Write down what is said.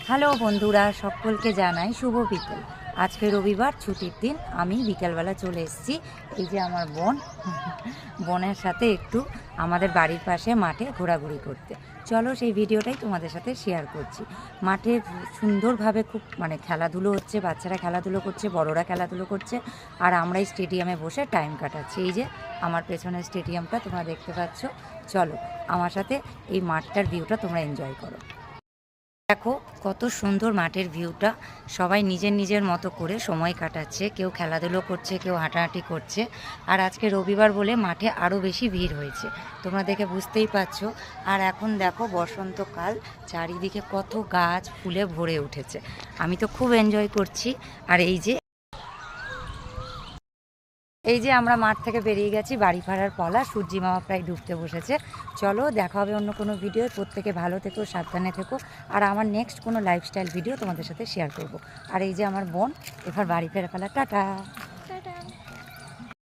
Hello বন্ধুরা, সকলকে জানাই শুভ বিকেল। আজকে রবিবার, ছুটির দিন। আমি বিকেলবেলা চলে এসেছি। এই যে আমার বোনের সাথে একটু আমাদের বাড়ির পাশে মাঠে ঘোরাঘুরি করতে। চলো সেই ভিডিওটাই তোমাদের সাথে শেয়ার করছি। মাঠে সুন্দরভাবে খুব খেলাধুলো হচ্ছে, বাচ্চারা খেলাধুলো করছে, বড়রা খেলাধুলো করছে, আর আমরা এই স্টেডিয়ামে বসে টাইম কাটাচ্ছি। এই যে আমার পেছনের স্টেডিয়ামটা তোমরা দেখতে পাচ্ছ। চলো আমার সাথে এই মাঠটার ভিউটা তোমরা এনজয় করো। দেখো কত সুন্দর মাঠের ভিউটা। সবাই নিজের নিজের মতো করে সময় কাটাচ্ছে, কেউ খেলাধুলো করছে, কেউ হাঁটাহাঁটি করছে। আর আজকে রবিবার বলে মাঠে আরও বেশি ভিড় হয়েছে, তোমরা দেখে বুঝতেই পারছো। আর এখন দেখো বসন্তকাল, চারিদিকে কত গাছ ফুলে ভরে উঠেছে। আমি তো খুব এনজয় করছি। আর এই যে আমরা মাঠ থেকে বেরিয়ে গেছি, বাড়ি ফেরার পালা। সূর্যি মামা প্রায় ডুবতে বসেছে। চলো দেখা হবে অন্য কোনো ভিডিও। প্রত্যেকে ভালো থেকো, সাবধানে থেকো। আর আমার নেক্সট কোনো লাইফস্টাইল ভিডিও তোমাদের সাথে শেয়ার করব। আর এই যে আমার বোন এবার বাড়ি ফেরার পালা। টাটা।